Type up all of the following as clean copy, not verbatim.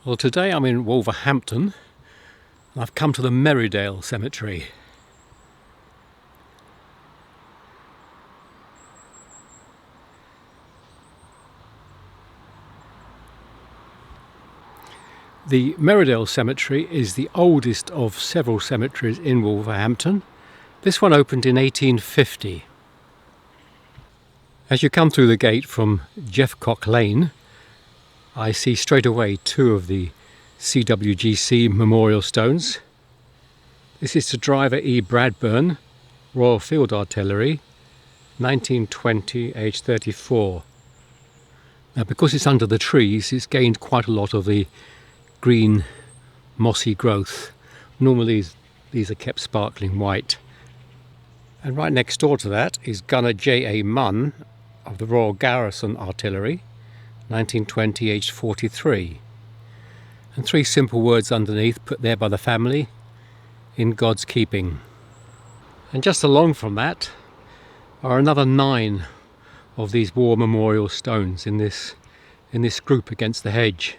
Well, today I'm in Wolverhampton and I've come to the Merridale Cemetery. The Merridale Cemetery is the oldest of several cemeteries in Wolverhampton. This one opened in 1850. As you come through the gate from Jeffcock Lane, I see straight away two of the CWGC memorial stones. This is to Driver E. Bradburn, Royal Field Artillery, 1920, age 34. Now, because it's under the trees, it's gained quite a lot of the green mossy growth. Normally these are kept sparkling white. And right next door to that is Gunner J.A. Munn of the Royal Garrison Artillery, 1920, aged 43. And three simple words underneath, put there by the family: in God's keeping. And just along from that are another 9 of these war memorial stones in this group against the hedge.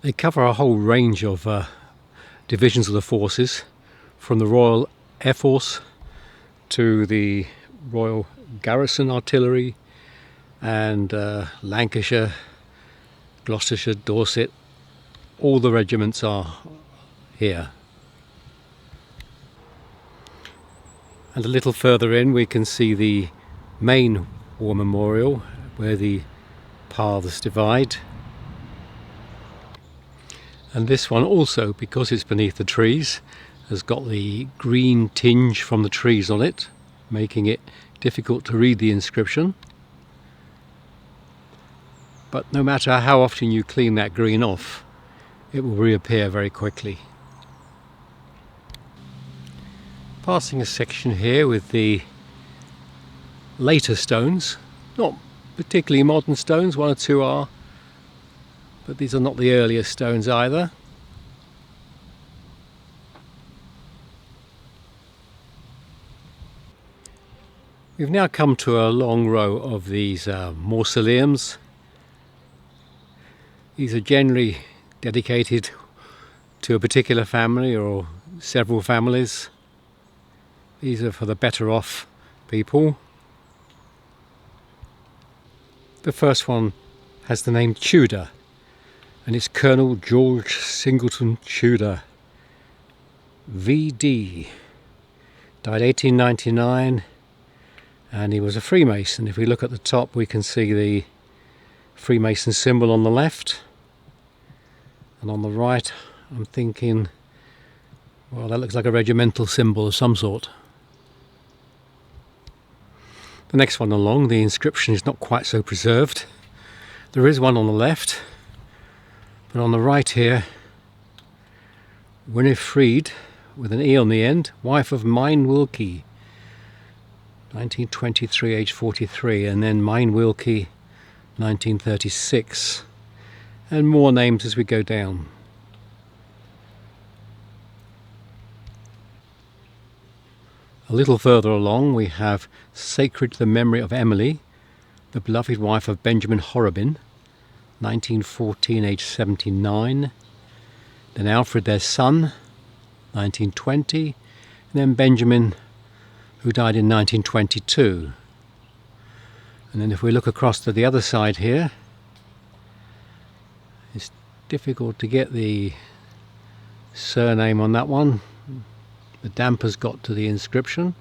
They cover a whole range of divisions of the forces, from the Royal Air Force to the Royal Garrison Artillery and Lancashire, Gloucestershire, Dorset. All the regiments are here. And a little further in we can see the main war memorial where the paths divide. And this one also, because it's beneath the trees, has got the green tinge from the trees on it, making it difficult to read the inscription. But no matter how often you clean that green off, it will reappear very quickly. Passing a section here with the later stones, not particularly modern stones, one or two are, but these are not the earliest stones either. We've now come to a long row of these mausoleums. These are generally dedicated to a particular family or several families. These are for the better off people. The first one has the name Tudor, and it's Colonel George Singleton Tudor, VD. Died 1899, and he was a Freemason. If we look at the top, we can see the Freemason symbol on the left. And on the right, I'm thinking, well, that looks like a regimental symbol of some sort. The next one along, the inscription is not quite so preserved. There is one on the left, but on the right here, Winifred, with an E on the end, wife of Mine Wilkie, 1923, age 43, and then Mine Wilkie, 1936. And more names as we go down. A little further along we have Sacred to the Memory of Emily, the beloved wife of Benjamin Horrobin, 1914, age 79. Then Alfred, their son, 1920. And then Benjamin, who died in 1922. And then if we look across to the other side here, it's difficult to get the surname on that one. The dampers got to the inscription.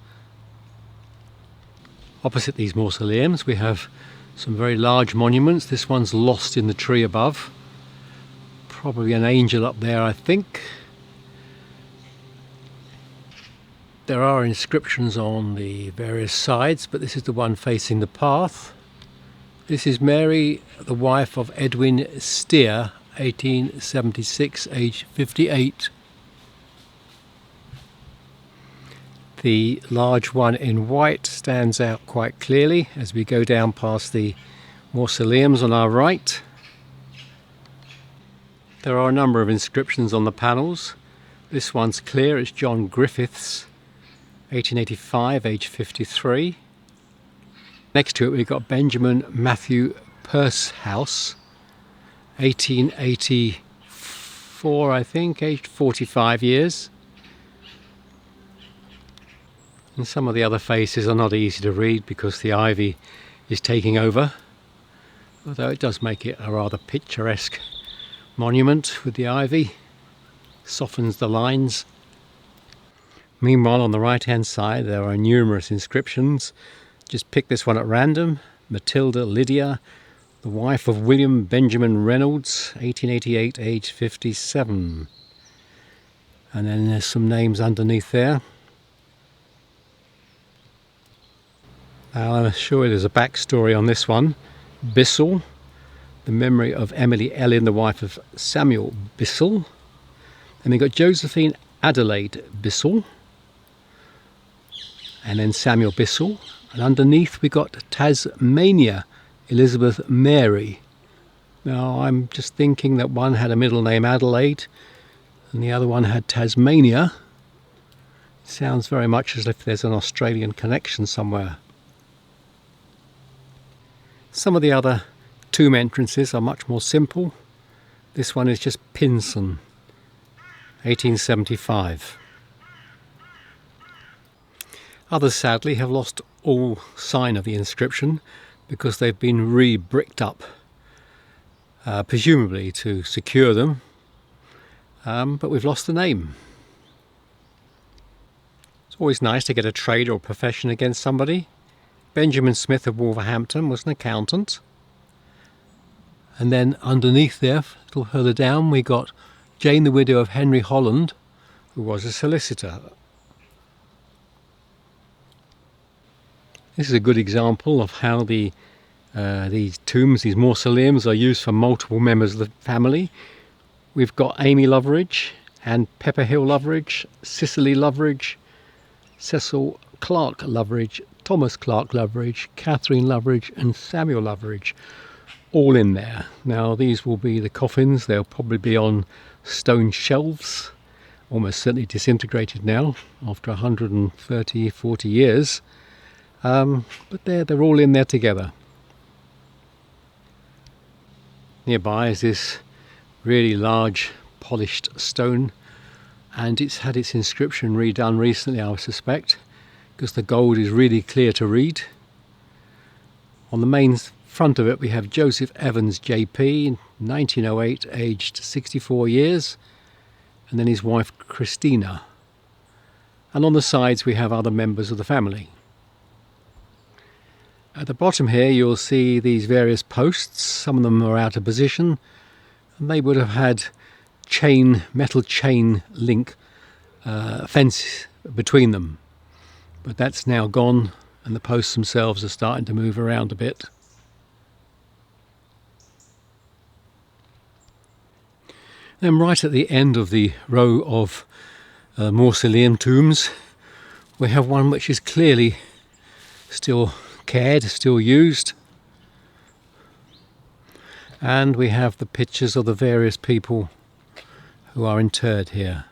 Opposite these mausoleums we have some very large monuments. This one's lost in the tree above. Probably an angel up there, I think. There are inscriptions on the various sides, but this is the one facing the path. This is Mary, the wife of Edwin Steer, 1876, age 58. The large one in white stands out quite clearly as we go down past the mausoleums on our right. There are a number of inscriptions on the panels. This one's clear, it's John Griffiths, 1885, age 53. Next to it we've got Benjamin Matthew Pursehouse, 1884, I think, aged 45 years. And some of the other faces are not easy to read because the ivy is taking over, although it does make it a rather picturesque monument with the ivy, softens the lines. Meanwhile, on the right hand side there are numerous inscriptions. Just pick this one at random. Matilda Lydia, the wife of William Benjamin Reynolds, 1888, aged 57. And then there's some names underneath there. Now I'm sure there's a backstory on this one. Bissell, the memory of Emily Ellen, the wife of Samuel Bissell. And we've got Josephine Adelaide Bissell. And then Samuel Bissell. And underneath we got Tasmania Elizabeth Mary. Now I'm just thinking that one had a middle name Adelaide and the other one had Tasmania. It sounds very much as if there's an Australian connection somewhere. Some of the other tomb entrances are much more simple. This one is just Pinson, 1875. Others sadly have lost all sign of the inscription because they've been re-bricked up, presumably to secure them, but we've lost the name. It's always nice to get a trade or profession against somebody. Benjamin Smith of Wolverhampton was an accountant. And then underneath there, a little further down, we got Jane, the widow of Henry Holland, who was a solicitor. This is a good example of how these tombs, these mausoleums, are used for multiple members of the family. We've got Amy Loveridge and Pepper Hill Loveridge, Cicely Loveridge, Cecil Clark Loveridge, Thomas Clark Loveridge, Catherine Loveridge and Samuel Loveridge, all in there. Now these will be the coffins. They'll probably be on stone shelves, almost certainly disintegrated now after 130-40 years, but they're all in there together. Nearby is this really large polished stone, and it's had its inscription redone recently, I suspect, because the gold is really clear to read. On the main front of it we have Joseph Evans JP, 1908, aged 64 years, and then his wife Christina. And on the sides we have other members of the family. At the bottom here you'll see these various posts. Some of them are out of position, and they would have had metal chain link fence between them. But that's now gone, and the posts themselves are starting to move around a bit. Then right at the end of the row of mausoleum tombs we have one which is clearly still cared, still used. And we have the pictures of the various people who are interred here.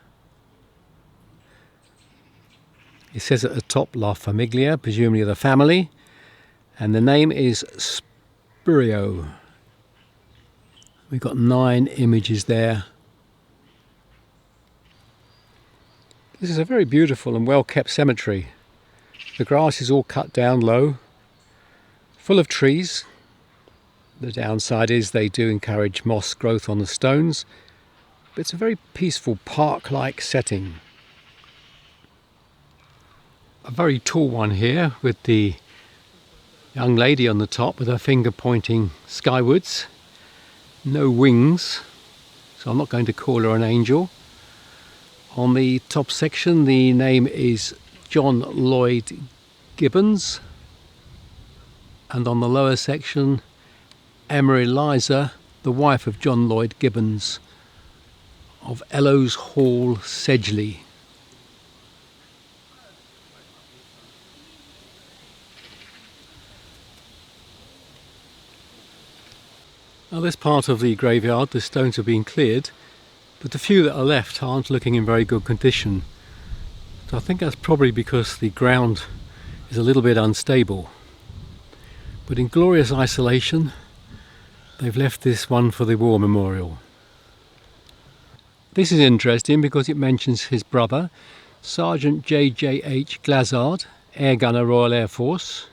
It says at the top La Famiglia, presumably the family, and the name is Spurio. We've got 9 images there. This is a very beautiful and well kept cemetery. The grass is all cut down low, full of trees. The downside is they do encourage moss growth on the stones, but it's a very peaceful park-like setting. A very tall one here with the young lady on the top with her finger pointing skywards. No wings, so I'm not going to call her an angel. On the top section the name is John Lloyd Gibbons, and on the lower section Emery Liza, the wife of John Lloyd Gibbons of Ellows Hall, Sedgley. Now this part of the graveyard, the stones have been cleared, but the few that are left aren't looking in very good condition. So I think that's probably because the ground is a little bit unstable. But in glorious isolation, They've left this one for the war memorial. This is interesting because it mentions his brother, Sergeant J.J.H. Glazard, Air Gunner, Royal Air Force,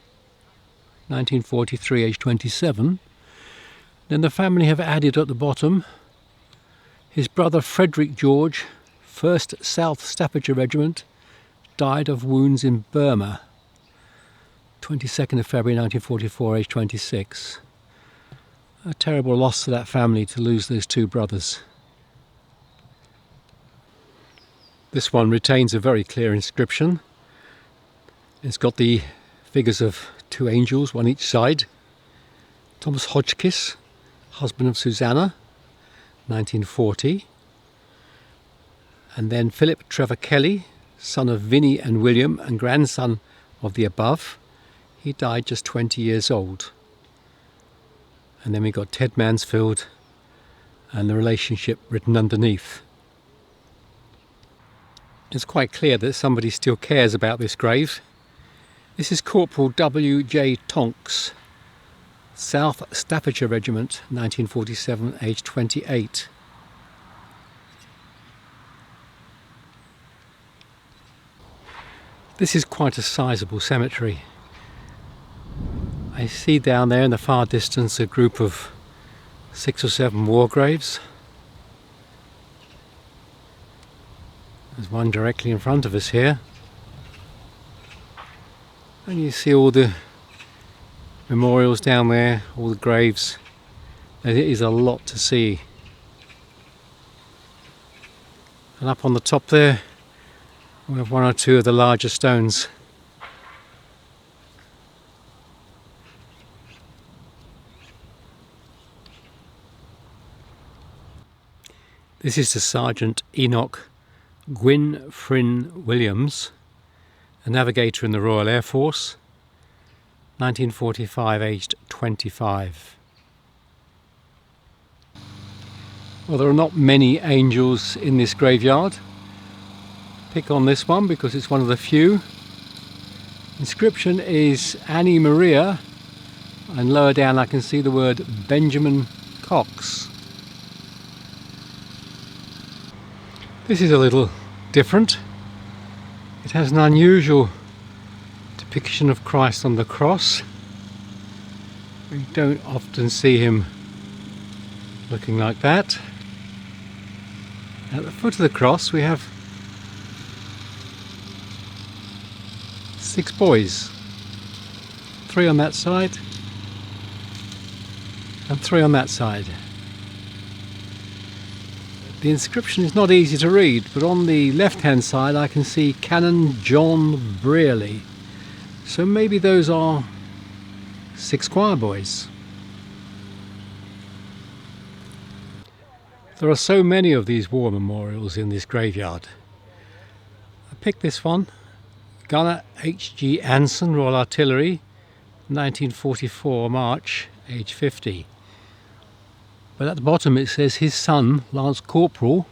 1943, age 27. Then the family have added at the bottom his brother Frederick George, 1st South Staffordshire Regiment, died of wounds in Burma, 22nd of February 1944, age 26. A terrible loss to that family to lose those two brothers. This one retains a very clear inscription. It's got the figures of two angels, one each side. Thomas Hotchkiss, husband of Susanna, 1940. And then Philip Trevor Kelly, son of Vinnie and William and grandson of the above. He died just 20 years old. And then we got Ted Mansfield and the relationship written underneath. It's quite clear that somebody still cares about this grave. This is Corporal W.J. Tonks, South Staffordshire Regiment, 1947, age 28. This is quite a sizable cemetery. I see down there in the far distance a group of 6 or 7 war graves. There's one directly in front of us here. And you see all the memorials down there, all the graves. And it is a lot to see. And up on the top there, we have 1 or 2 of the larger stones. This is the Sergeant Enoch Gwyn Fryn Williams, a navigator in the Royal Air Force, 1945, aged 25. Well, there are not many angels in this graveyard. Pick on this one because it's one of the few. Inscription is Annie Maria, and lower down I can see the word Benjamin Cox. This is a little different. It has an unusual depiction of Christ on the cross. We don't often see him looking like that. At the foot of the cross we have 6 boys. 3 on that side and 3 on that side. The inscription is not easy to read, but on the left hand side I can see Canon John Brearley. So maybe those are 6 choir boys. There are so many of these war memorials in this graveyard. I picked this one. Gunner H.G. Anson, Royal Artillery, 1944 March, age 50. But at the bottom it says his son, Lance Corporal,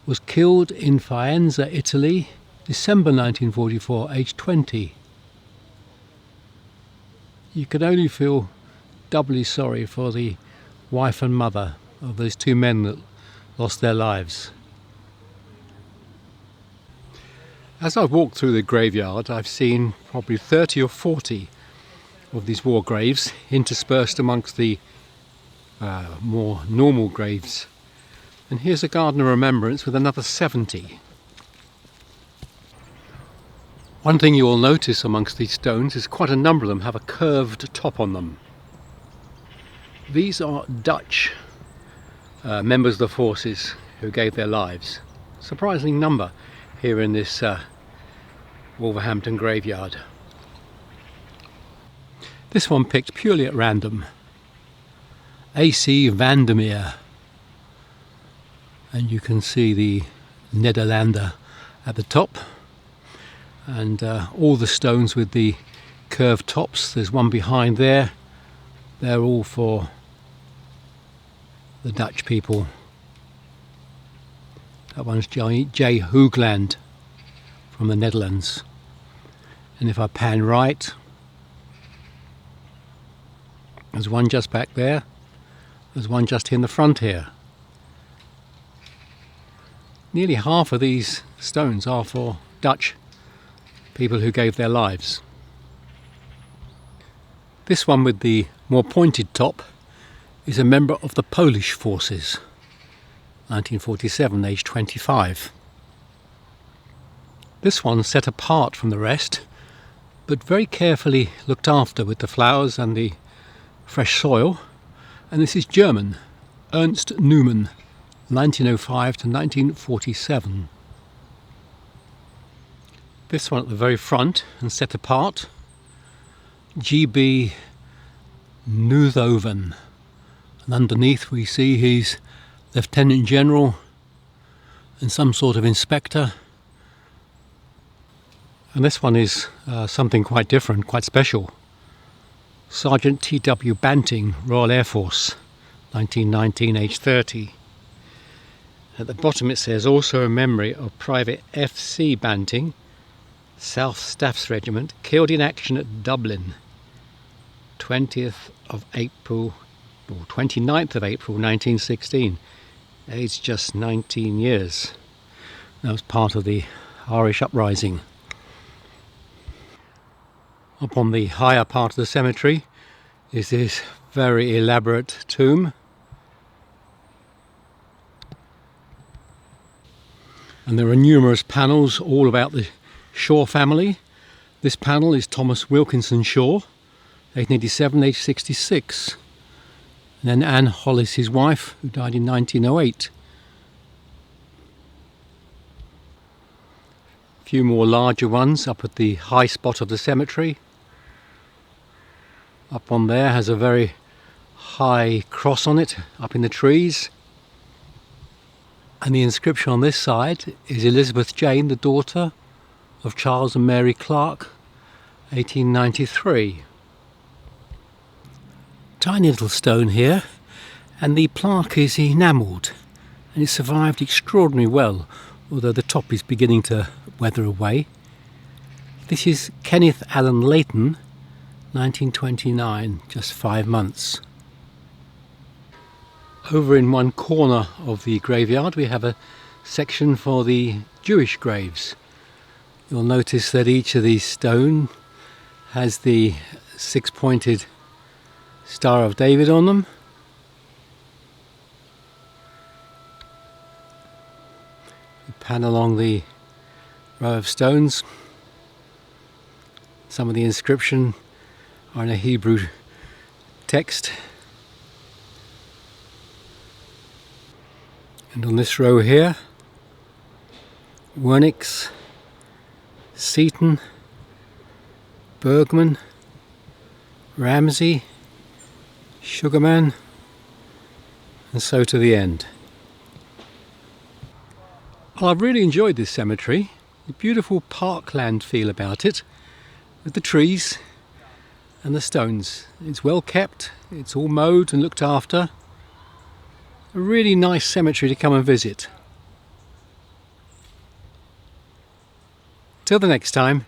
was killed in Faenza, Italy, December 1944, age 20. You can only feel doubly sorry for the wife and mother of those 2 men that lost their lives. As I've walked through the graveyard, I've seen probably 30 or 40 of these war graves interspersed amongst the more normal graves. And here's a garden of remembrance with another 70. One thing you will notice amongst these stones is quite a number of them have a curved top on them. These are Dutch members of the forces who gave their lives. Surprising number here in this Wolverhampton graveyard. This one picked purely at random. A.C. Vandermeer, and you can see the Nederlander at the top, and all the stones with the curved tops. There's one behind there. They're all for the Dutch people. That one's J. Hoogland from the Netherlands. And if I pan right, there's one just back there. There's one just in the front here. Nearly half of these stones are for Dutch people who gave their lives. This one with the more pointed top is a member of the Polish forces, 1947, aged 25. This one's set apart from the rest, but very carefully looked after with the flowers and the fresh soil. And this is German, Ernst Neumann, 1905 to 1947. This one at the very front and set apart, G.B. Nuthoven. And underneath we see he's Lieutenant General and some sort of inspector. And this one is something quite different, quite special. Sergeant T.W. Banting, Royal Air Force, 1919, age 30. At the bottom it says, also a memory of Private F.C. Banting, South Staffs Regiment, killed in action at Dublin, 29th of April 1916, aged just 19 years. That was part of the Irish uprising. Up on the higher part of the cemetery is this very elaborate tomb. And there are numerous panels all about the Shaw family. This panel is Thomas Wilkinson Shaw, 1887, age 66. And then Anne Hollis, his wife, who died in 1908. A few more larger ones up at the high spot of the cemetery. Up on there has a very high cross on it, up in the trees. And the inscription on this side is Elizabeth Jane, the daughter of Charles and Mary Clark, 1893. Tiny little stone here, and the plaque is enamelled, and it survived extraordinarily well, although the top is beginning to weather away. This is Kenneth Allen Leighton, 1929, just 5 months. Over in one corner of the graveyard we have a section for the Jewish graves. You'll notice that each of these stone has the 6-pointed Star of David on them. We pan along the row of stones. Some of the inscription are in a Hebrew text. And on this row here, Wernix, Seaton, Bergman, Ramsey, Sugarman, and so to the end. Well, I've really enjoyed this cemetery. A beautiful parkland feel about it, with the trees and the stones. It's well kept, it's all mowed and looked after. A really nice cemetery to come and visit. Till the next time.